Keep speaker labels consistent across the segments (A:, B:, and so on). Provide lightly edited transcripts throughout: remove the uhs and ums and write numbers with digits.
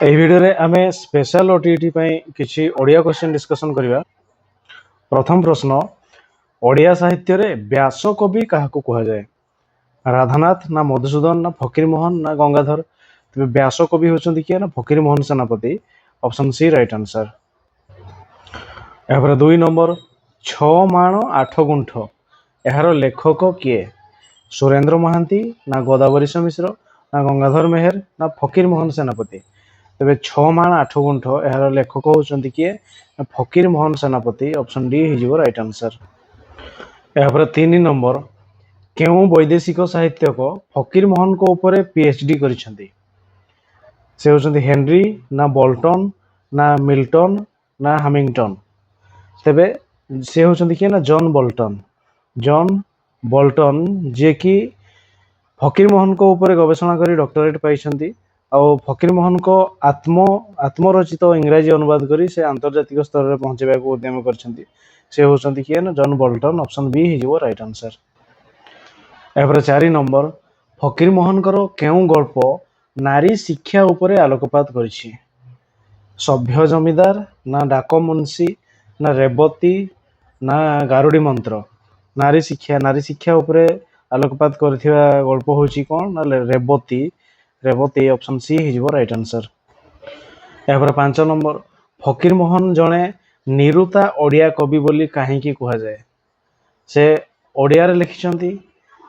A: ଏହି ଭିଡ଼ିଓରେ ଆମେ ସ୍ପେଶାଲ ଓଟିଇଟି ପାଇଁ କିଛି ଓଡ଼ିଆ କ୍ୱେଶ୍ଚन ଡିସ୍କସନ୍ କରିବା। ପ୍ରଥମ ପ୍ରଶ୍ନ, ଓଡ଼ିଆ ସାହିତ୍ୟରେ ବ୍ୟାସ କବି କାହାକୁ କୁହାଯାଏ? ରାଧାନାଥ ନା ମଧୁସୂଦନ ନା ଫକୀରମୋହନ ନା ଗଙ୍ଗାଧର? ତେବେ ବ୍ୟାସ କବି ହେଉଛନ୍ତି କିଏ? ନା Fakirmohan Senapati. Option C right answer. ଏହାପରେ 2 ନମ୍ବର, ଛଅ ମାଣ ଆଠ ଗୁଣ୍ଠ ଏହାର ଲେଖକ କିଏ? ସୁରେନ୍ଦ୍ର ମହାନ୍ତି ନା ଗୋଦାବରୀଶ ମିଶ୍ର ନା ଗଙ୍ଗାଧର ମେହେର ନା ଫକୀରମୋହନ ସେନାପତି? ତେବେ ଛଅ ମାଣ ଆଠ ଗୁଣ୍ଠ ଏହାର ଲେଖକ ହେଉଛନ୍ତି କିଏ? ଫକୀରମୋହନ ସେନାପତି। ଅପସନ୍ ଡି ହେଇଯିବ ରାଇଟ୍ ଆନ୍ସର। ଏହାପରେ 3 ନମ୍ବର, କେଉଁ ବୈଦେଶିକ ସାହିତ୍ୟକ ଫକୀରମୋହନଙ୍କ ଉପରେ PhD କରିଛନ୍ତି? ସେ ହେଉଛନ୍ତି ହେନରୀ ନା ବୋଲ୍ଟନ୍ ନା ମିଲ୍ଟନ୍ ନା ହାମିଙ୍ଗଟନ୍? ତେବେ ସେ ହେଉଛନ୍ତି କିଏ? ନା ଜନ୍ ବୋଲ୍ଟନ୍। ଜନ୍ ବୋଲ୍ଟନ୍, ଯିଏକି ଫକୀରମୋହନଙ୍କ ଉପରେ ଗବେଷଣା କରି ଡକ୍ଟରେଟ୍ ପାଇଛନ୍ତି ଆଉ ଫକୀରମୋହନଙ୍କ ଆତ୍ମରଚିତ ଇଂରାଜୀ ଅନୁବାଦ କରି ସେ ଆନ୍ତର୍ଜାତିକ ସ୍ତରରେ ପହଞ୍ଚାଇବାକୁ ଉଦ୍ୟମ କରିଛନ୍ତି। ସେ ହେଉଛନ୍ତି କିଏ? ନା ଜନ୍ ବୋଲ୍ଟନ୍। ଅପସନ୍ ବି ହେଇଯିବ ରାଇଟ୍ ଆନ୍ସର। ଏହାପରେ 4 ନମ୍ବର, ଫକୀରମୋହନଙ୍କର କେଉଁ ଗଳ୍ପ ନାରୀ ଶିକ୍ଷା ଉପରେ ଆଲୋକପାତ କରିଛି? ସଭ୍ୟ ଜମିଦାର ନା ଡାକ ମୁନ୍ସି ନା ରେବତୀ ନା ଗାରୁଡି ମନ୍ତ୍ର? ନାରୀ ଶିକ୍ଷା ଉପରେ ଆଲୋକପାତ କରିଥିବା ଗଳ୍ପ ହେଉଛି କ'ଣ? ନା ରେବତୀ। ଅପସନ୍ ସି ହେଇଯିବ ରାଇଟ୍ ଆନ୍ସର। ଏହାପରେ 5 ନମ୍ବର, ଫକୀରମୋହନ ଜଣେ ନିରୁତା ଓଡ଼ିଆ କବି ବୋଲି କାହିଁକି କୁହାଯାଏ? ସେ ଓଡ଼ିଆରେ ଲେଖିଛନ୍ତି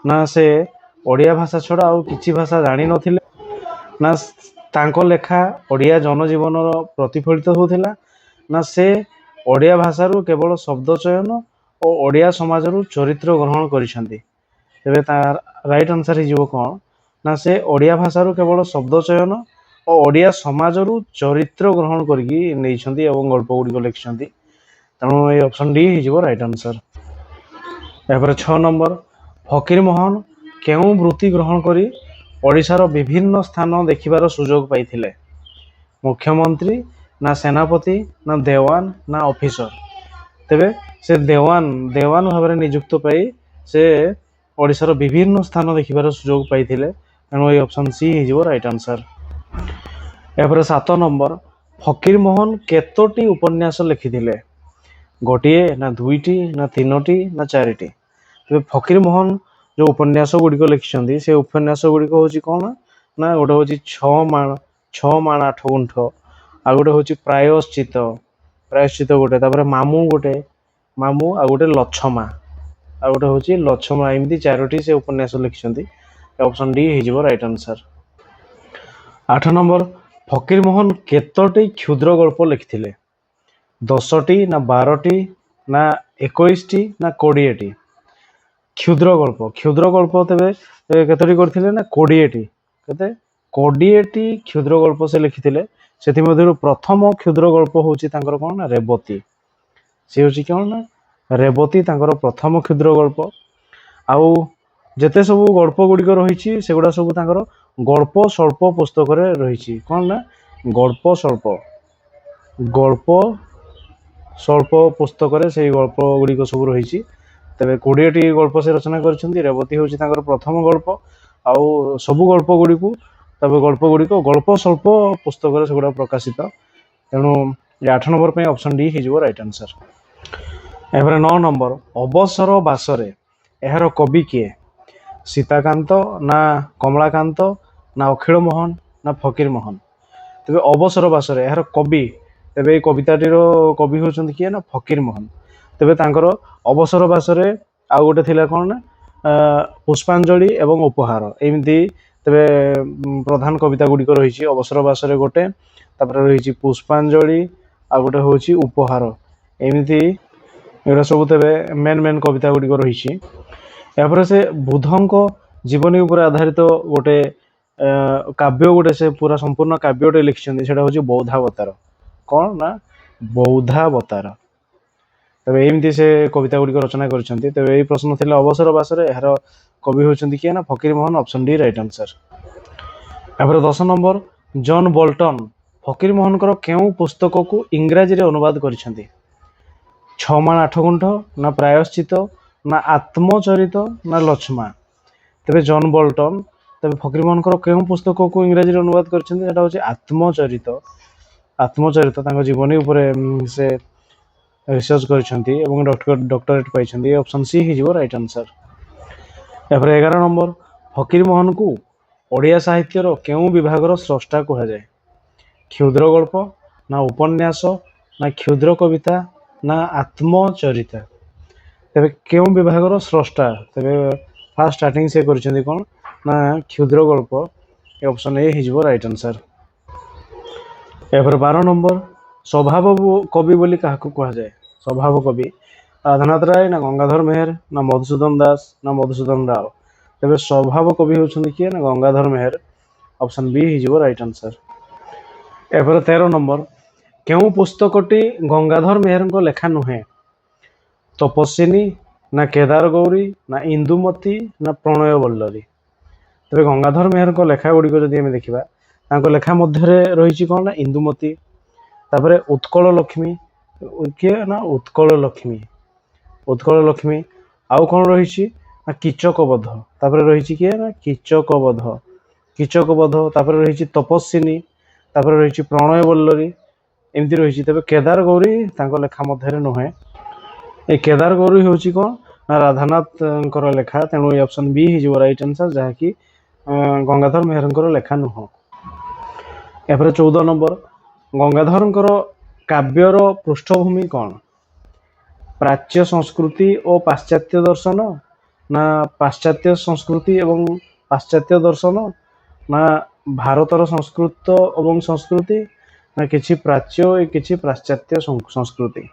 A: ନା ସେ ଓଡ଼ିଆ ଭାଷା ଛଡ଼ା ଆଉ କିଛି ଭାଷା ଜାଣିନଥିଲେ ନା ତାଙ୍କ ଲେଖା ଓଡ଼ିଆ ଜନଜୀବନର ପ୍ରତିଫଳିତ ହେଉଥିଲା ନା ସେ ଓଡ଼ିଆ ଭାଷାରୁ କେବଳ ଶବ୍ଦ ଚୟନ ଓ ଓଡ଼ିଆ ସମାଜରୁ ଚରିତ୍ର ଗ୍ରହଣ କରିଛନ୍ତି? ତେବେ ତାର ରାଇଟ୍ ଆନ୍ସର ହେଇଯିବ କ'ଣ? ନା ସେ ଓଡ଼ିଆ ଭାଷାରୁ କେବଳ ଶବ୍ଦ ଚୟନ ଓ ଓଡ଼ିଆ ସମାଜରୁ ଚରିତ୍ର ଗ୍ରହଣ କରିକି ନେଇଛନ୍ତି ଏବଂ ଗଳ୍ପ ଗୁଡ଼ିକ ଲେଖିଛନ୍ତି। ତେଣୁ ଏଇ ଅପସନ୍ ଡି ହେଇଯିବ ରାଇଟ୍ ଆନ୍ସର। ଏହାପରେ 6 ନମ୍ବର, ଫକୀରମୋହନ କେଉଁ ବୃତ୍ତି ଗ୍ରହଣ କରି ଓଡ଼ିଶାର ବିଭିନ୍ନ ସ୍ଥାନ ଦେଖିବାର ସୁଯୋଗ ପାଇଥିଲେ? ମୁଖ୍ୟମନ୍ତ୍ରୀ ନା ସେନାପତି ନା ଦେୱାନ ନା ଅଫିସର? ତେବେ ସେ ଦେୱାନ ଭାବରେ ନିଯୁକ୍ତ ପାଇ ସେ ଓଡ଼ିଶାର ବିଭିନ୍ନ ସ୍ଥାନ ଦେଖିବାର ସୁଯୋଗ ପାଇଥିଲେ। ତେଣୁ ଏଇ ଅପସନ୍ ସି ହେଇଯିବ ରାଇଟ୍ ଆନ୍ସର। ଏହାପରେ 7 ନମ୍ବର, ଫକୀରମୋହନ କେତୋଟି ଉପନ୍ୟାସ ଲେଖିଥିଲେ? ଗୋଟିଏ ନା ଦୁଇଟି ନା ତିନୋଟି ନା ଚାରିଟି? ତେବେ ଫକୀରମୋହନ ଯେଉଁ ଉପନ୍ୟାସ ଗୁଡ଼ିକ ଲେଖିଛନ୍ତି ସେ ଉପନ୍ୟାସ ଗୁଡ଼ିକ ହେଉଛି କ'ଣ? ନା ଗୋଟେ ହେଉଛି ଛଅ ମାଣ ଆଠ ଗୁଣ୍ଠ, ଆଉ ଗୋଟେ ହେଉଛି ପ୍ରାୟଶ୍ଚିତ ଗୋଟେ, ତାପରେ ମାମୁଁ ଆଉ ଗୋଟେ ଲଛମା, ଆଉ ଗୋଟେ ହେଉଛି ଲଛମା। ଏମିତି 4ଟି ସେ ଉପନ୍ୟାସ ଲେଖିଛନ୍ତି। ଅପସନ୍ ଡି ହେଇଯିବ ରାଇଟ୍ ଆନ୍ସର। 8 ନମ୍ବର, ଫକୀରମୋହନ କେତୋଟି କ୍ଷୁଦ୍ର ଗଳ୍ପ ଲେଖିଥିଲେ? 10ଟି ନା 12ଟି ନା 21ଟି ନା 20ଟି? କ୍ଷୁଦ୍ର ଗଳ୍ପ ତେବେ କେତୋଟି କରିଥିଲେ? ନା 20ଟି। କେତେ? 20ଟି କ୍ଷୁଦ୍ର ଗଳ୍ପ ସେ ଲେଖିଥିଲେ। ସେଥିମଧ୍ୟରୁ ପ୍ରଥମ କ୍ଷୁଦ୍ର ଗଳ୍ପ ହେଉଛି ତାଙ୍କର କ'ଣ? ନା ରେବତୀ। ସେ ହେଉଛି କ'ଣ? ନା ରେବତୀ ତାଙ୍କର ପ୍ରଥମ କ୍ଷୁଦ୍ର ଗଳ୍ପ। ଆଉ ଯେତେ ସବୁ ଗଳ୍ପ ଗୁଡ଼ିକ ରହିଛି ସେଗୁଡ଼ା ସବୁ ତାଙ୍କର ଗଳ୍ପ ସ୍ୱଳ୍ପ ପୁସ୍ତକରେ ରହିଛି। କ'ଣ? ନା ଗଳ୍ପ ସ୍ୱଳ୍ପ ପୁସ୍ତକରେ ସେଇ ଗଳ୍ପ ଗୁଡ଼ିକ ସବୁ ରହିଛି। ତେବେ 20ଟି ଗଳ୍ପ ସେ ରଚନା କରିଛନ୍ତି। ରେବତୀ ହେଉଛି ତାଙ୍କର ପ୍ରଥମ ଗଳ୍ପ। ଆଉ ସବୁ ଗଳ୍ପ ଗୁଡ଼ିକ ଗଳ୍ପ ସ୍ୱଳ୍ପ ପୁସ୍ତକରେ ସେଗୁଡ଼ା ପ୍ରକାଶିତ। ତେଣୁ 8 ନମ୍ବର ପାଇଁ ଅପସନ୍ ଡି ହେଇଯିବ ରାଇଟ୍ ଆନ୍ସର। ଏହାପରେ 9 ନମ୍ବର, ଅବସର ବାସରେ ଏହାର କବି କିଏ? ସୀତାକାନ୍ତ ନା କମଳାକାନ୍ତ ନା ଅଖିଳ ମୋହନ ନା ଫକୀରମୋହନ? ତେବେ ଅବସର ବାସରେ ଏହାର କବି, ତେବେ ଏଇ କବିତାଟିର କବି ହେଉଛନ୍ତି କିଏ? ନା ଫକୀରମୋହନ। ତେବେ ତାଙ୍କର ଅବସର ବାସରେ ଆଉ ଗୋଟେ ଥିଲା କ'ଣ? ନା ପୁଷ୍ପାଞ୍ଜଳି ଏବଂ ଉପହାର। ଏମିତି ତେବେ ପ୍ରଧାନ କବିତା ଗୁଡ଼ିକ ରହିଛି। ଅବସର ବାସରେ ଗୋଟେ, ତାପରେ ରହିଛି ପୁଷ୍ପାଞ୍ଜଳି, ଆଉ ଗୋଟେ ହେଉଛି ଉପହାର। ଏମିତି ଏଗୁଡ଼ା ସବୁ ତେବେ ମେନ୍ କବିତା ଗୁଡ଼ିକ ରହିଛି। ଏହାପରେ ସେ ବୁଦ୍ଧଙ୍କ ଜୀବନୀ ଉପରେ ଆଧାରିତ ଗୋଟେ କାବ୍ୟ ଗୋଟେ, ସେ ପୁରା ସମ୍ପୂର୍ଣ୍ଣ କାବ୍ୟଟେ ଲେଖିଛନ୍ତି। ସେଟା ହେଉଛି ବୌଦ୍ଧାବତାର। କ'ଣ? ନା ବୌଦ୍ଧାବତାର। ତେବେ ଏମିତି ସେ କବିତା ଗୁଡ଼ିକ ରଚନା କରିଛନ୍ତି। ତେବେ ଏଇ ପ୍ରଶ୍ନ ଥିଲା ଅବସର ବାସରେ, ଏହାର କବି ହେଉଛନ୍ତି କିଏ? ନା Fakir Mohan. Option D right answer. ଏହାପରେ 10 ନମ୍ବର, ଜନ୍ ବୋଲ୍ଟନ୍ ଫକୀରମୋହନଙ୍କର କେଉଁ ପୁସ୍ତକକୁ ଇଂରାଜୀରେ ଅନୁବାଦ କରିଛନ୍ତି? 6 ମାଣ ଆଠ ଗୁଣ୍ଠ ନା ପ୍ରାୟଶ୍ଚିତ ନା ଆତ୍ମଚରିତ ନା ଲଛମା? ତେବେ ଜନ୍ ବୋଲ୍ଟନ୍ ତେବେ ଫକୀରମୋହନଙ୍କର କେଉଁ ପୁସ୍ତକକୁ ଇଂରାଜୀରେ ଅନୁବାଦ କରିଛନ୍ତି? ସେଟା ହେଉଛି ଆତ୍ମଚରିତ। ଆତ୍ମଚରିତ ତାଙ୍କ ଜୀବନୀ ଉପରେ ସେ ରିସର୍ଚ୍ଚ କରିଛନ୍ତି ଏବଂ ଡକ୍ଟରେଟ୍ ପାଇଛନ୍ତି। ଅପସନ୍ ସି ହେଇଯିବ ରାଇଟ୍ ଆନ୍ସର। ଏପରେ 11 ନମ୍ବର, ଫକୀରମୋହନଙ୍କୁ ଓଡ଼ିଆ ସାହିତ୍ୟର କେଉଁ ବିଭାଗର ସ୍ରଷ୍ଟା କୁହାଯାଏ? କ୍ଷୁଦ୍ର ଗଳ୍ପ, ନା ଉପନ୍ୟାସ, ନା କ୍ଷୁଦ୍ର କବିତା, ନା ଆତ୍ମଚରିତା? ତେବେ କେଉଁ ବିଭାଗର ସ୍ରଷ୍ଟା? ତେବେ ଫାର୍ଷ୍ଟ ଷ୍ଟାର୍ଟିଂ ସେ କରିଛନ୍ତି କ'ଣ ନା କ୍ଷୁଦ୍ର ଗଳ୍ପ। ଏ ଅପସନ୍ ଏ ହେଇଯିବ ରାଇଟ୍ ଆନ୍ସର। ଏପରେ 12 ନମ୍ବର, ସ୍ୱଭାବ କବି ବୋଲି କାହାକୁ କୁହାଯାଏ? ସ୍ୱଭାବ କବି ରାଧାନାଥ ରାୟ, ନା ଗଙ୍ଗାଧର ମେହେର, ନା ମଧୁସୂଦନ ଦାସ, ନା ମଧୁସୂଦନ ରାଓ? ତେବେ ସ୍ୱଭାବ କବି ହେଉଛନ୍ତି କିଏ? ନା ଗଙ୍ଗାଧର ମେହେର। ଅପସନ୍ ବି ହେଇଯିବ ରାଇଟ୍ ଆନ୍ସର। ଏପରେ 13 ନମ୍ବର, କେଉଁ ପୁସ୍ତକଟି ଗଙ୍ଗାଧର ମେହେରଙ୍କ ଲେଖା ନୁହେଁ? ତପସ୍ୱିନୀ, ନା କେଦାର ଗୌରୀ, ନା ଇନ୍ଦୁମତୀ, ନା ପ୍ରଣୟ ବଲ୍ଲରୀ? ତେବେ ଗଙ୍ଗାଧର ମେହେରଙ୍କ ଲେଖା ଗୁଡ଼ିକ ଯଦି ଆମେ ଦେଖିବା, ତାଙ୍କ ଲେଖା ମଧ୍ୟରେ ରହିଛି କ'ଣ ନା ଇନ୍ଦୁମତୀ, ତାପରେ ଉତ୍କଳ ଲକ୍ଷ୍ମୀ, କିଏ ନା ଉତ୍କଳ ଲକ୍ଷ୍ମୀ, ଉତ୍କଳ ଲକ୍ଷ୍ମୀ। ଆଉ କ'ଣ ରହିଛି ନା କୀଚକବଧ, ତାପରେ ରହିଛି କିଏ ନା କୀଚକବଧ, କୀଚକବଧ, ତାପରେ ରହିଛି ତପସ୍ୱିନୀ, ତାପରେ ରହିଛି ପ୍ରଣୟ ବଲ୍ଲରୀ, ଏମିତି ରହିଛି। ତେବେ କେଦାର ଗୌରୀ ତାଙ୍କ ଲେଖା ମଧ୍ୟରେ ନୁହେଁ। ଏ କେଦାର ଗୌରୀ ହେଉଛି କ'ଣ ନା ରାଧାନାଥଙ୍କର ଲେଖା, ତେଣୁ ଏ ଅପସନ୍ ବି ହେଇଯିବ ରାଇଟ୍ ଆନ୍ସର, ଯାହାକି ଗଙ୍ଗାଧର ମେହେରଙ୍କର ଲେଖା ନୁହଁ। ଏପରେ 14 ନମ୍ବର, ଗଙ୍ଗାଧରଙ୍କର କାବ୍ୟର ପୃଷ୍ଠଭୂମି କ'ଣ? ପ୍ରାଚ୍ୟ ସଂସ୍କୃତି ଓ ପାଶ୍ଚାତ୍ୟ ଦର୍ଶନ, ନା ପାଶ୍ଚାତ୍ୟ ସଂସ୍କୃତି ଏବଂ ପାଶ୍ଚାତ୍ୟ ଦର୍ଶନ, ନା ଭାରତର ସଂସ୍କୃତ ଏବଂ ସଂସ୍କୃତି, ନା କିଛି ପ୍ରାଚ୍ୟ ଓ କିଛି ପାଶ୍ଚାତ୍ୟ ସଂସ୍କୃତି?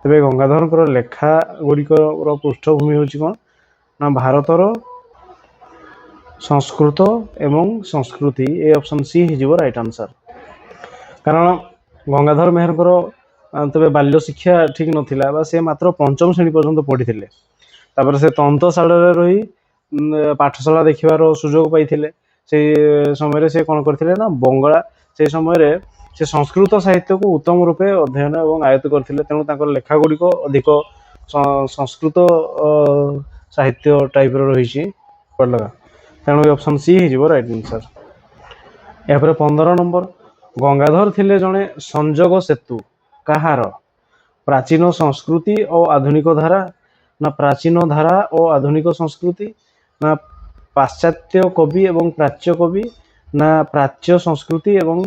A: ତେବେ ଗଙ୍ଗାଧରଙ୍କର ଲେଖା ଗୁଡ଼ିକର ପୃଷ୍ଠଭୂମି ହେଉଛି କ'ଣ ନା ଭାରତର ସଂସ୍କୃତ ଏବଂ ସଂସ୍କୃତି। ଏ ଅପସନ୍ ସି ହେଇଯିବ ରାଇଟ୍ ଆନ୍ସର। କାରଣ ଗଙ୍ଗାଧର ମେହେରଙ୍କର ତେବେ ବାଲ୍ୟ ଶିକ୍ଷା ଠିକ୍ ନଥିଲା, ବା ସେ ମାତ୍ର 5ମ ଶ୍ରେଣୀ ପର୍ଯ୍ୟନ୍ତ ପଢ଼ିଥିଲେ। ତାପରେ ସେ ତନ୍ତଶାଳାରେ ରହି ପାଠଶାଳା ଦେଖିବାର ସୁଯୋଗ ପାଇଥିଲେ। ସେଇ ସମୟରେ ସେ କ'ଣ କରିଥିଲେ ନା ବଙ୍ଗଳା, ସେଇ ସମୟରେ ସେ ସଂସ୍କୃତ ସାହିତ୍ୟକୁ ଉତ୍ତମ ରୂପେ ଅଧ୍ୟୟନ ଏବଂ ଆୟତ୍ତ କରିଥିଲେ। ତେଣୁ ତାଙ୍କର ଲେଖା ଗୁଡ଼ିକ ଅଧିକ ସଂସ୍କୃତ ସାହିତ୍ୟ ଟାଇପ୍ର ରହିଛି। ତେଣୁ ଏ ଅପସନ୍ ସି ହେଇଯିବ ରାଇଟ୍ ଆନ୍ସର। ଏହାପରେ 15 ନମ୍ବର, ଗଙ୍ଗାଧର ଥିଲେ ଜଣେ ସଂଯୋଗ ସେତୁ କାହାର? ପ୍ରାଚୀନ ସଂସ୍କୃତି ଓ ଆଧୁନିକ ଧାରା, ନା ପ୍ରାଚୀନ ଧାରା ଓ ଆଧୁନିକ ସଂସ୍କୃତି, ନା ପାଶ୍ଚାତ୍ୟ କବି ଏବଂ ପ୍ରାଚ୍ୟ କବି, ନା ପ୍ରାଚ୍ୟ ସଂସ୍କୃତି ଏବଂ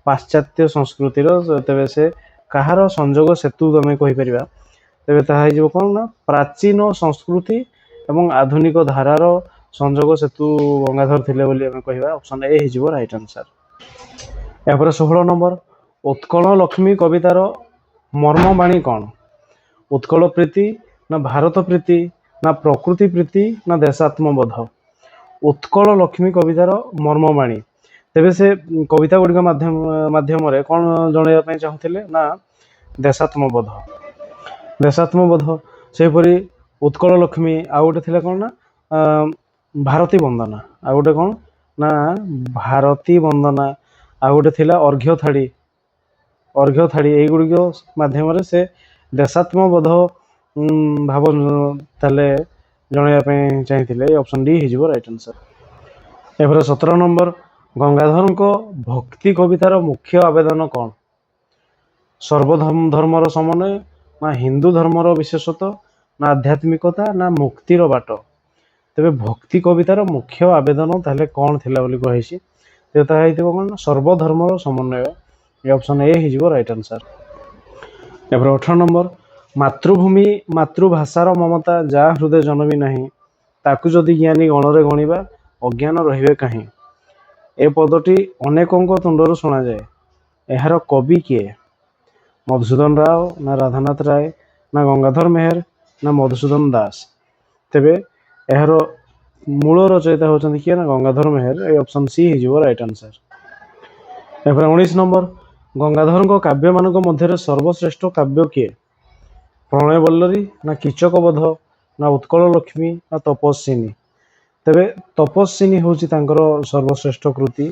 A: ପାଶ୍ଚାତ୍ୟ ସଂସ୍କୃତିର? ତେବେ ସେ କାହାର ସଂଯୋଗ ସେତୁ ଆମେ କହିପାରିବା? ତେବେ ତାହା ହେଇଯିବ କ'ଣ ନା ପ୍ରାଚୀନ ସଂସ୍କୃତି ଏବଂ ଆଧୁନିକ ଧାରାର ସଂଯୋଗ ସେତୁ ଗଙ୍ଗାଧର ଥିଲେ ବୋଲି ଆମେ କହିବା। ଅପସନ୍ ଏ ହେଇଯିବ ରାଇଟ୍ ଆନ୍ସର। ଏହାପରେ 16 ନମ୍ବର, ଉତ୍କଳ ଲକ୍ଷ୍ମୀ କବିତାର ମର୍ମବାଣୀ କ'ଣ? ଉତ୍କଳ ପ୍ରୀତି, ନା ଭାରତ ପ୍ରୀତି, ନା ପ୍ରକୃତି ପ୍ରୀତି, ନା ଦେଶାତ୍ମବୋଧ? ଉତ୍କଳ ଲକ୍ଷ୍ମୀ କବିତାର ମର୍ମବାଣୀ। ତେବେ ସେ କବିତା ଗୁଡ଼ିକ ମାଧ୍ୟମରେ କ'ଣ ଜଣାଇବା ପାଇଁ ଚାହୁଁଥିଲେ ନା ଦେଶାତ୍ମବୋଧ। ଦେଶାତ୍ମବୋଧ। ସେହିପରି ଉତ୍କଳ ଲକ୍ଷ୍ମୀ, ଆଉ ଗୋଟେ ଥିଲା କ'ଣ ନା ଭାରତୀ ବନ୍ଦନା, ଆଉ ଗୋଟେ କ'ଣ ନା ଭାରତୀ ବନ୍ଦନା, ଆଉ ଗୋଟେ ଥିଲା ଅର୍ଘ୍ୟ ଥାଳି, ଅର୍ଘ୍ୟ ଥାଳି। ଏଇଗୁଡ଼ିକ ମାଧ୍ୟମରେ ସେ ଦେଶାତ୍ମବୋଧ ଭାବ ତାହେଲେ ଜଣାଇବା ପାଇଁ ଚାହିଁଥିଲେ। ଅପସନ୍ ଡି ହେଇଯିବ ରାଇଟ୍ ଆନ୍ସର। ଏପରେ 17 ନମ୍ବର, ଗଙ୍ଗାଧରଙ୍କ ଭକ୍ତି କବିତାର ମୁଖ୍ୟ ଆବେଦନ କ'ଣ? ସର୍ବଧର୍ମର ସମନ୍ୱୟ, ନା ହିନ୍ଦୁ ଧର୍ମର ବିଶେଷତ୍ୱ, ନା ଆଧ୍ୟାତ୍ମିକତା, ନା ମୁକ୍ତିର ବାଟ? ତେବେ ଭକ୍ତି କବିତାର ମୁଖ୍ୟ ଆବେଦନ ତାହେଲେ କ'ଣ ଥିଲା ବୋଲି କୁହାଯାଇଛି? ତେବେ ତାହା ହେଇଥିବ କ'ଣ ନା ସର୍ବଧର୍ମର ସମନ୍ୱୟ। ଏ ଅପସନ୍ ଏ ହେଇଯିବ ରାଇଟ୍ ଆନ୍ସର। ଏପରେ 18 ନମ୍ବର, ମାତୃଭୂମି ମାତୃଭାଷାର ମମତା ଯାହା ହୃଦୟ ଜନମି ନାହିଁ, ତାକୁ ଯଦି ଜ୍ଞାନୀ ଗଣରେ ଗଣିବା ଅଜ୍ଞାନ ରହିବେ କାହିଁ? ଏ ପଦଟି ଅନେକଙ୍କ ତୁଣ୍ଡରୁ ଶୁଣାଯାଏ। ଏହାର କବି କିଏ? ମଧୁସୂଦନ ରାଓ, ନା ରାଧାନାଥ ରାୟ, ନା ଗଙ୍ଗାଧର ମେହେର, ନା ମଧୁସୂଦନ ଦାସ? ତେବେ ଏହାର ମୂଳ ରଚୟିତା ହେଉଛନ୍ତି କିଏ ନା ଗଙ୍ଗାଧର ମେହେର। ଏ ଅପସନ୍ ସି ହେଇଯିବ ରାଇଟ୍ ଆନ୍ସର। ଏପରେ 19 ନମ୍ବର, ଗଙ୍ଗାଧରଙ୍କ କାବ୍ୟମାନଙ୍କ ମଧ୍ୟରେ ସର୍ବଶ୍ରେଷ୍ଠ କାବ୍ୟ କିଏ? ପ୍ରଣୟ ବଲ୍ଲରୀ, ନା କୀଚକବଧ, ନା ଉତ୍କଳ ଲକ୍ଷ୍ମୀ, ନା ତପସ୍ୱିନୀ? ତେବେ ତପସ୍ୱିନୀ ହେଉଛି ତାଙ୍କର ସର୍ବଶ୍ରେଷ୍ଠ କୃତି।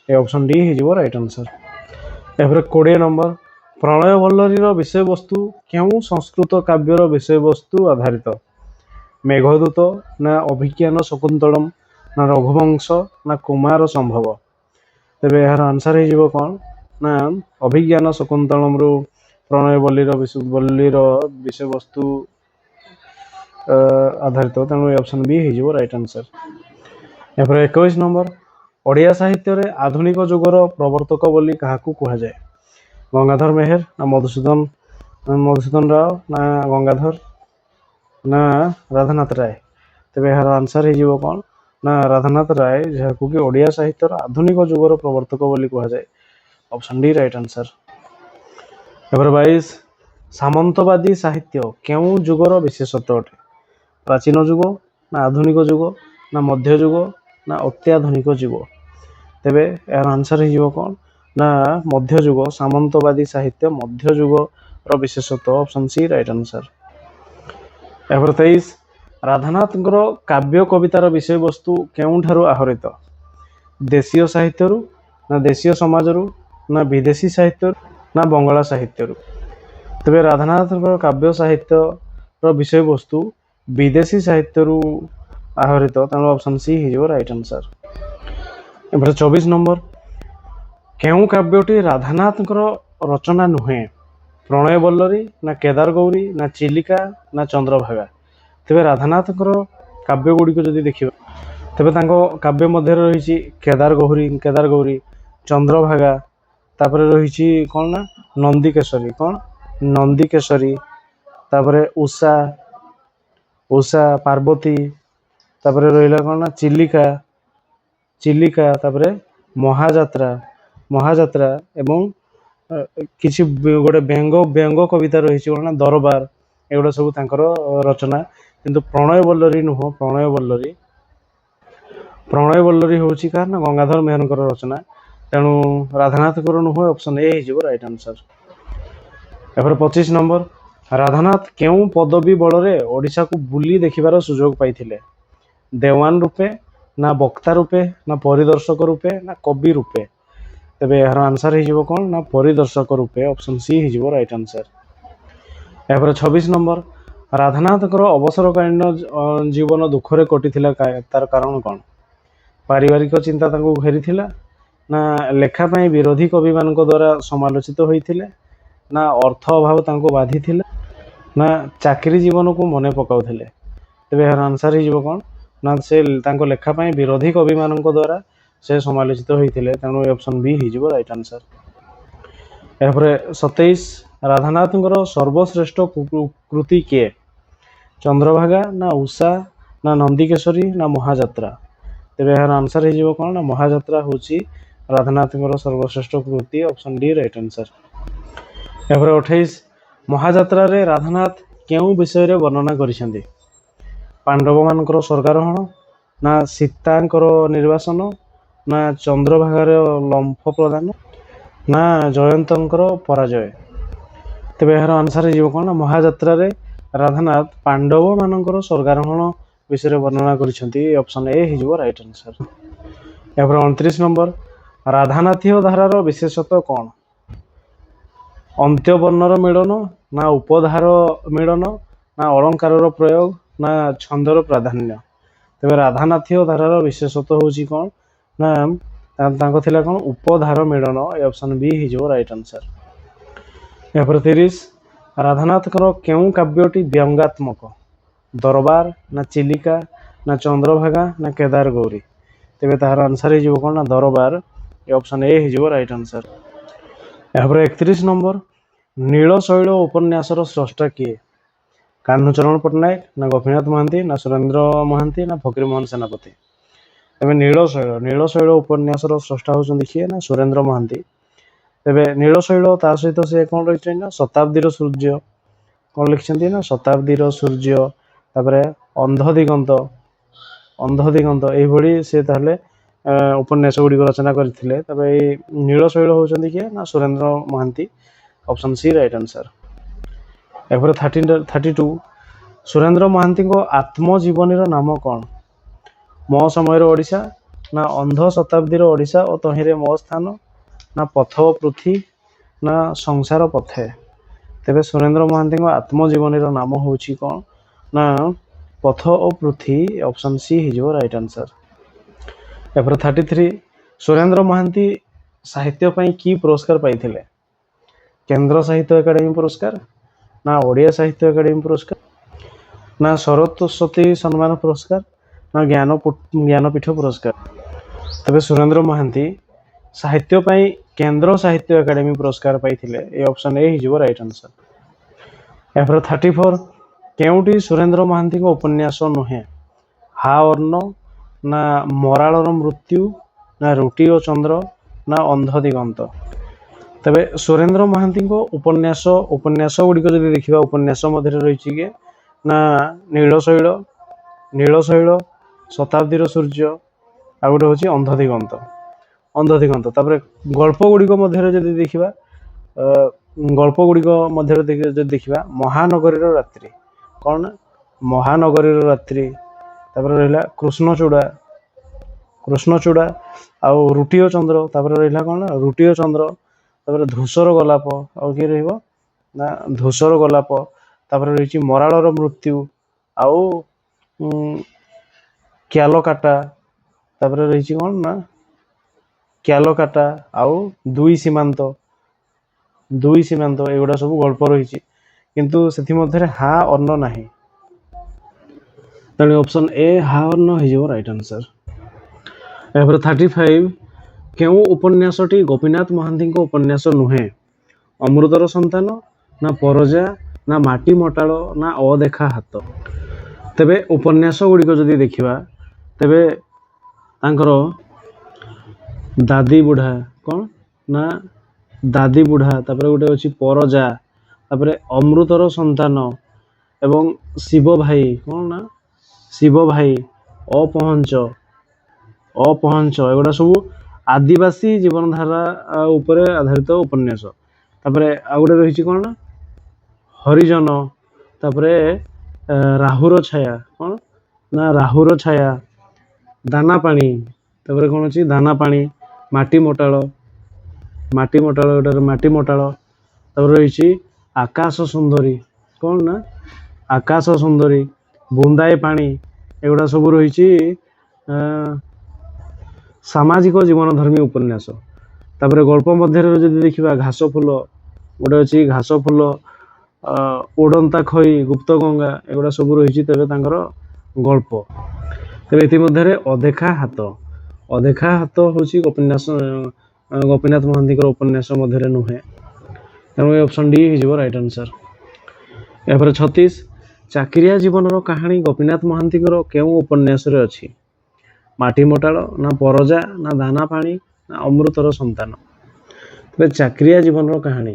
A: ଏ ଅପସନ୍ ଡି ହେଇଯିବ ରାଇଟ୍ ଆନ୍ସର। ଏପରେ 20 ନମ୍ବର, ପ୍ରଣୟ ବଲ୍ଲରୀର ବିଷୟବସ୍ତୁ କେଉଁ ସଂସ୍କୃତ କାବ୍ୟର ବିଷୟବସ୍ତୁ ଆଧାରିତ? ମେଘଦୂତ, ନା ଅଭିଜ୍ଞାନ ଶକୁନ୍ତଳମ୍, ନା ରଘୁବଂଶ ନା କୁମାର ସମ୍ଭବ। ତେବେ ଏହାର ଆନ୍ସର ହେଇଯିବ କ'ଣ ନା ଅଭିଜ୍ଞାନ ଶକୁନ୍ତଳମରୁ ପ୍ରଣୟ ବଲ୍ଲୀର ବିଷୟବସ୍ତୁ ଆଧାରିତ, ତେଣୁ ଏ ଅପସନ୍ ବି ହେଇଯିବ ରାଇଟ୍ ଆନ୍ସର। ଏପରେ 21 ନମ୍ବର, ଓଡ଼ିଆ ସାହିତ୍ୟରେ ଆଧୁନିକ ଯୁଗର ପ୍ରବର୍ତ୍ତକ ବୋଲି କାହାକୁ କୁହାଯାଏ? ଗଙ୍ଗାଧର ମେହେର ନା ମଧୁସୂଦନ ରାଓ ନା ଗଙ୍ଗାଧର ନା ରାଧାନାଥ ରାୟ। ତେବେ ଏହାର ଆନ୍ସର ହେଇଯିବ କ'ଣ ନା ରାଧାନାଥ ରାୟ, ଯାହାକୁ କି ଓଡ଼ିଆ ସାହିତ୍ୟର ଆଧୁନିକ ଯୁଗର ପ୍ରବର୍ତ୍ତକ ବୋଲି କୁହାଯାଏ। Option D right answer. ଏପରେ 22, ସାମନ୍ତବାଦୀ ସାହିତ୍ୟ କେଉଁ ଯୁଗର ବିଶେଷତ୍ୱ ଅଟେ? ପ୍ରାଚୀନ ଯୁଗ ନା ଆଧୁନିକ ଯୁଗ ନା ମଧ୍ୟଯୁଗ ନା ଅତ୍ୟାଧୁନିକ ଯୁଗ। ତେବେ ଏହାର ଆନ୍ସର ହେଇଯିବ କ'ଣ ନା ମଧ୍ୟଯୁଗ। ସାମନ୍ତବାଦୀ ସାହିତ୍ୟ ମଧ୍ୟଯୁଗର ବିଶେଷତ୍ୱ। Option C right answer. ଏପରେ 23, ରାଧାନାଥଙ୍କର କାବ୍ୟ କବିତାର ବିଷୟବସ୍ତୁ କେଉଁଠାରୁ ଆହରିତ? ଦେଶୀୟ ସାହିତ୍ୟରୁ ନା ଦେଶୀୟ ସମାଜରୁ ନା ବିଦେଶୀ ସାହିତ୍ୟରୁ ନା ବଙ୍ଗଳା ସାହିତ୍ୟରୁ। ତେବେ ରାଧାନାଥଙ୍କର କାବ୍ୟ ସାହିତ୍ୟର ବିଷୟବସ୍ତୁ ବିଦେଶୀ ସାହିତ୍ୟରୁ ଆହରିତ, ତେଣୁ ଅପସନ୍ ସି ହେଇଯିବ ରାଇଟ୍ ଆନ୍ସର। ଏପରେ 24 ନମ୍ବର, କେଉଁ କାବ୍ୟଟି ରାଧାନାଥଙ୍କର ରଚନା ନୁହେଁ? ପ୍ରଣୟ ବଲ୍ଲରୀ ନା କେଦାର ଗୌରୀ ନା ଚିଲିକା ନା ଚନ୍ଦ୍ରଭାଗା। ତେବେ ରାଧାନାଥଙ୍କର କାବ୍ୟ ଗୁଡ଼ିକ ଯଦି ଦେଖିବା, ତେବେ ତାଙ୍କ କାବ୍ୟ ମଧ୍ୟରେ ରହିଛି କେଦାର ଗୌରୀ, ଚନ୍ଦ୍ରଭାଗା, ତାପରେ ରହିଛି କ'ଣ ନା ନନ୍ଦିକେଶରୀ, ତାପରେ ଉଷା ପାର୍ବତୀ, ତାପରେ ରହିଲା କ'ଣ ନା ଚିଲିକା, ତାପରେ ମହାଯାତ୍ରା ଏବଂ କିଛି ଗୋଟେ ବ୍ୟଙ୍ଗ କବିତା ରହିଛି କ'ଣ ନା ଦରବାର। ଏଗୁଡ଼ା ସବୁ ତାଙ୍କର ରଚନା। କିନ୍ତୁ ପ୍ରଣୟ ବଲ୍ଲରୀ ନୁହଁ। ପ୍ରଣୟ ବଲ୍ଲରୀ ହେଉଛି କାହାର ନା ଗଙ୍ଗାଧର ମେହେରଙ୍କର ରଚନା, ତେଣୁ ରାଧାନାଥଙ୍କର ନୁହଁ। ଅପସନ୍ ଏ ହେଇଯିବ ରାଇଟ୍ ଆନ୍ସର। ଏପରେ 25 ନମ୍ବର, ରାଧାନାଥ କେଉଁ ପଦବୀ ବଳରେ ଓଡ଼ିଶାକୁ ବୁଲି ଦେଖିବାର ସୁଯୋଗ ପାଇଥିଲେ? ଦେୱାନ ରୂପେ ନା ବକ୍ତା ରୂପେ ନା ପରିଦର୍ଶକ ରୂପେ ନା କବି ରୂପେ। ତେବେ ଏହାର ଆନ୍ସର ହେଇଯିବ କ'ଣ ନା ପରିଦର୍ଶକ ରୂପେ। ଅପସନ୍ ସି ହେଇଯିବ ରାଇଟ୍ ଆନ୍ସର। ଏହାପରେ 26 ନମ୍ବର, ରାଧାନାଥଙ୍କର ଅବସରକାଳୀନ ଜୀବନ ଦୁଃଖରେ କଟିଥିଲା, ତାର କାରଣ କ'ଣ? ପାରିବାରିକ ଚିନ୍ତା ତାଙ୍କୁ ଘେରିଥିଲା ନା ଲେଖା ପାଇଁ ବିରୋଧୀ କବିମାନଙ୍କ ଦ୍ୱାରା ସମାଲୋଚିତ ହୋଇଥିଲେ ନା ଅର୍ଥ ଅଭାବ ତାଙ୍କୁ ବାଧିଥିଲା ନା ଚାକିରି ଜୀବନକୁ ମନେ ପକାଉଥିଲେ। ତେବେ ଏହାର ଆନ୍ସର ହେଇଯିବ କ'ଣ ନା ସେ ତାଙ୍କ ଲେଖା ପାଇଁ ବିରୋଧୀ କବିମାନଙ୍କ ଦ୍ୱାରା ସେ ସମାଲୋଚିତ ହୋଇଥିଲେ, ତେଣୁ ଏ ଅପସନ୍ ବି ହେଇଯିବ ରାଇଟ୍ ଆନ୍ସର। ଏହାପରେ 27, ରାଧାନାଥଙ୍କର ସର୍ବଶ୍ରେଷ୍ଠ କୃତି କିଏ? ଚନ୍ଦ୍ରଭାଗା ନା ଉଷା ନା ନନ୍ଦିକେଶରୀ ନା ମହାଯାତ୍ରା। ତେବେ ଏହାର ଆନ୍ସର ହେଇଯିବ କ'ଣ ନା ମହାଯାତ୍ରା ହେଉଛି ରାଧାନାଥଙ୍କର ସର୍ବଶ୍ରେଷ୍ଠ କୃତି। Option D right answer. ଏହାପରେ 28, ମହାଯାତ୍ରାରେ ରାଧାନାଥ କେଉଁ ବିଷୟରେ ବର୍ଣ୍ଣନା କରିଛନ୍ତି? ପାଣ୍ଡବମାନଙ୍କର ସ୍ୱର୍ଗାରୋହଣ ନା ସୀତାଙ୍କର ନିର୍ବାସନ ନା ଚନ୍ଦ୍ରଭାଗାର ଲମ୍ଫ ପ୍ରଦାନ ନା ଜୟନ୍ତଙ୍କର ପରାଜୟ। ତେବେ ଏହାର ଆନ୍ସର ହେଇଯିବ କ'ଣ ନା ମହାଯାତ୍ରାରେ ରାଧାନାଥ ପାଣ୍ଡବମାନଙ୍କର ସ୍ୱର୍ଗାରୋହଣ ବିଷୟରେ ବର୍ଣ୍ଣନା କରିଛନ୍ତି। ଅପସନ୍ ଏ ହେଇଯିବ ରାଇଟ୍ ଆନ୍ସର। ଏହାପରେ 29 ନମ୍ବର, ରାଧାନାଥୀୟ ଧାରାର ବିଶେଷତ୍ୱ କ'ଣ? ଅନ୍ତ୍ୟବର୍ଣ୍ଣର ମିଳନ ନା ଉପଧାର ମିଳନ ନା ଅଳଙ୍କାରର ପ୍ରୟୋଗ ନା ଛନ୍ଦର ପ୍ରାଧାନ୍ୟ। ତେବେ ରାଧାନାଥୀୟ ଧାରାର ବିଶେଷତ୍ୱ ହେଉଛି କ'ଣ ନା ତାଙ୍କ ଥିଲା କ'ଣ ଉପଧାର ମିଳନ। ଏ ଅପସନ୍ ବି ହେଇଯିବ ରାଇଟ୍ ଆନ୍ସର। ଏହାପରେ 30, ରାଧାନାଥଙ୍କର କେଉଁ କାବ୍ୟଟି ବ୍ୟଙ୍ଗାତ୍ମକ? ଦରବାର ନା ଚିଲିକା ନା ଚନ୍ଦ୍ରଭାଗା ନା କେଦାର ଗୌରୀ। ତେବେ ତାହାର ଆନ୍ସର ହେଇଯିବ କ'ଣ ନା ଦରବାର। ଏ ଅପସନ୍ ଏ ହେଇଯିବ ରାଇଟ୍ ଆନ୍ସର। ଏହାପରେ 31 ନମ୍ବର, ନୀଳଶୈଳ ଉପନ୍ୟାସର ସ୍ରଷ୍ଟା କିଏ? କାହ୍ନୁଚରଣ ପଟ୍ଟନାୟକ ନା ଗୋପୀନାଥ ମହାନ୍ତି ନା ସୁରେନ୍ଦ୍ର ମହାନ୍ତି ନା ଫକୀରମୋହନ ସେନାପତି। ତେବେ ନୀଳଶୈଳ ଉପନ୍ୟାସର ସ୍ରଷ୍ଟା ହେଉଛନ୍ତି କିଏ ନା ସୁରେନ୍ଦ୍ର ମହାନ୍ତି। ତେବେ ନୀଳଶୈଳ ତା ସହିତ ସେ କ'ଣ ରହିଛନ୍ତି ନା ଶତାବ୍ଦୀର ସୂର୍ଯ୍ୟ କ'ଣ ଲେଖିଛନ୍ତି ନା ଶତାବ୍ଦୀର ସୂର୍ଯ୍ୟ, ତାପରେ ଅନ୍ଧ ଦିଗନ୍ତ ଏଇଭଳି ସେ ତାହେଲେ ଉପନ୍ୟାସ ଗୁଡ଼ିକ ରଚନା କରିଥିଲେ। ତେବେ ଏଇ ନୀଳଶୈଳ ହେଉଛନ୍ତି କିଏ ନା Surendra Mohanty. Option C right answer. ଏହାପରେ 32, ସୁରେନ୍ଦ୍ର ମହାନ୍ତିଙ୍କ ଆତ୍ମଜୀବନୀର ନାମ କ'ଣ? ମୋ ସମୟର ଓଡ଼ିଶା ନା ଅନ୍ଧ ଶତାବ୍ଦୀର ଓଡ଼ିଶା ଓ ତହିଁରେ ମୋ ସ୍ଥାନ ନା ପଥ ଓ ପୃଥ୍ୱୀ ନା ସଂସାର ପଥେ। ତେବେ ସୁରେନ୍ଦ୍ର ମହାନ୍ତିଙ୍କ ଆତ୍ମଜୀବନୀର ନାମ ହେଉଛି କ'ଣ ନା ପଥ ଓ ପୃଥ୍ୱୀ। ଅପସନ୍ ସି ହେଇଯିବ ରାଇଟ୍ ଆନ୍ସର। एपर 33 सुरेंद्र महांती साहित्य ପାଇଁ की पुरस्कार पाइथिले? केंद्र साहित्य एकाडेमी पुरस्कार, ना ओडिया साहित्य एकाडेमी पुरस्कार, ना सरस्वती सम्मान पुरस्कार, ना ज्ञानपीठ पुरस्कार। तबे सुरेंद्र महांती साहित्य ପାଇଁ केंद्र साहित्य एकाडेमी पुरस्कार पाइथिले। ए ऑप्शन ए हिजो राइट आंसर। एपर 34 केउटी सुरेंद्र महांती को उपन्यास नुहे? हा अर्ण, ना मराळर मृत्यु, ना रुटी और चंद्र, ना अंध दिगंत। तबे सुरेंद्र महांती को उपन्यास गुड़िक जब देखा उपन्यास मध्य रही कि ना नीलशैल, शताब्दीर सूर्य, आ गोटे हूँ अंध दिगंत। तापर गल्प गुड़िक मध्य जब देखा गल्प गुड़िक मध्य देखा महानगरीर रात्रि, कौन ना महानगरीर रात्रि, तापर रहा कृष्णचूड़ा आउ रुटी और चंद्र, तापर रहा कौन ना रुटी और चंद्र, तापर धूसर गलाप, आउ किए रहिबो ना धूसर गलाप, तापर रही मराळर मृत्यु, आउ क्यालकाटा, तापर रही कौन ना क्यालकाटा, आउ दुई सीमांत एगुड़ा सब गल्प रही, किंतु से हा अन्न नाही, तेणु ऑप्शन ए हा अन्न हो राइट आंसर। एपर 35 केउ उपन्यासटी गोपीनाथ महांती को उपन्यास नुहे? अमृतर संतान, ना परजा, ना माटी मटाल, ना अदेखा हाथ। तेबे उपन्यास गुड़िक जदि देखा तेबे तांकर दादी बुढ़ा, कौन ना दादी बुढ़ा, तापर गोटे अच्छी परजा, तापर अमृतर संतान एवं शिव भाई, कौन ना शिव भाई, अपहंच एगुड़ा सब आदिवासी जीवनधारा उपरे आधारित उपन्यास। तापर आ गोटे रही कौन ना हरिजन, तापर राहुर छाया, कौन ना राहुर छाया, दाना पानी, तापर कौन अच्छी दाना पानी, माटी मटाल तापर रही आकाश सुंदरी, कौन ना आकाश सुंदरी, बुंदाए पानी, एगुड़ा सब रही सामाजिक जीवन धर्मी उपन्यास। तापर गल्प मध्य जब देखा घास फूल, गोटे अच्छी घास फूल, उड़ंता खई, गुप्त गंगा, एगुड़ा सब रही गल्प। तेरे इतिमध्य अदेखा हाथ हूँ गोपीनाथ महांती उपन्यास मध्य नुहे, तेणु ऑप्शन डी हो राइट आंसर। एपर 36 चाकिरिया जीवन कहानी गोपीनाथ महांती केउ उपन्यास रे अछि? माटी मटाल, ना परजा, ना दाना पानी, ना अमृतर संतान। तेज चाकिरिया जीवन कहानी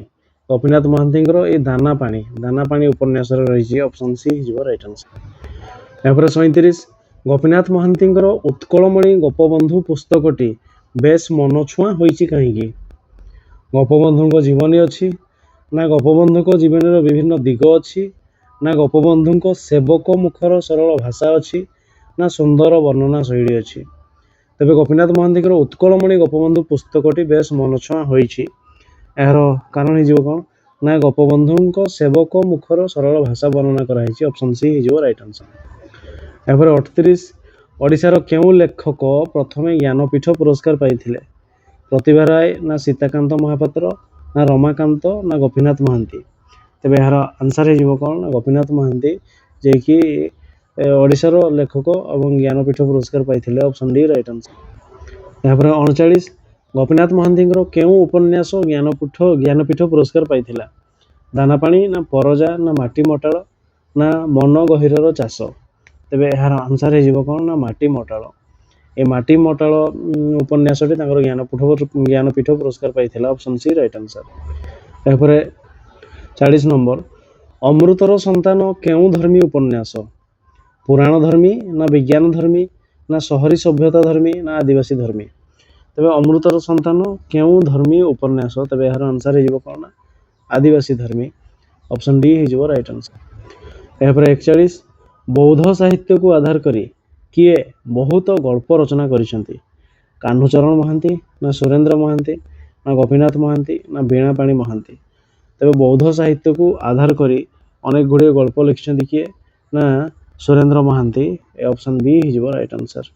A: गोपीनाथ महांती ये दाना पानी उपन्यास रही, ऑप्शन सी हो राइट आंसर। एपर 37 गोपीनाथ महांती उत्कलमणि गोपबंधु पुस्तकटी बेस मनछुआ होइछि कहीं? गोपबंधु जीवनी अच्छी, ना गोपबंधु जीवन विभिन्न दिग अच्छी, ना गोपबंधु सेवक मुखर सरल भाषा अच्छी, ना सुंदर वर्णना शैली अच्छी। तेबे गोपीनाथ महांती उत्कलमणि गोपबंधु पुस्तकटी बेस मनछुआ होइछि, यार कारण हो कौन ना गोपबंधु सेवक मुखर सरल भाषा वर्णना कराई, ऑप्शन सी हो राइट आंसर। एपर 38 ओडिशार केउ लेखक प्रथमे ज्ञानपीठ पुरस्कार पाइथिले? प्रतिभा राय, ना सीताकांत महापात्र, ना रमाकांत, ना गोपीनाथ महांती। तेबे यार आंसर हो कौन ना गोपीनाथ महांती, जे कि ओडिशार लेखक और ज्ञानपीठ पुरस्कार पाइथिले, ऑप्शन डी राइट आंसर। यहाँ 39 गोपीनाथ महांती केउ उपन्यास ज्ञानपीठ पुरस्कार पाइथिला? दानापाणी, ना परजा, ना माटी मटाल, ना मन गहिरर चाष। तेबे यार आंसर हो कौन ना माटी मटाल। ए माटी मटाल उपन्यासटी ज्ञानपीठ पुरस्कार पाइथिला, ऑप्शन सी राइट आंसर। यहाँ 40 नंबर अमृतर संतान केउ धर्मी उपन्यास? पुराण धर्मी, ना विज्ञान धर्मी, ना शहरी सभ्यता धर्मी, ना आदिवासी धर्मी। तेबे अमृतर संतान केउ धर्मी उपन्यास? तेबे यार आंसर हो कौन ना आदिवासी धर्मी, ऑप्शन डी हो राइट आंसर। यहाँ 41 बौद्ध साहित्य को आधार करी किए बहुत गल्प रचना करिसेंती? कान्हूचरण महांती, ना सुरेंद्र महांती, ना गोपीनाथ महांती, ना बीणापाणी महांती। तेबे बौद्ध साहित्य को आधार करी अनेक गुड़िए गल्प लिखिसेंती किए ना सुरेंद्र महांती, ऑप्शन बी हो राइट आंसर।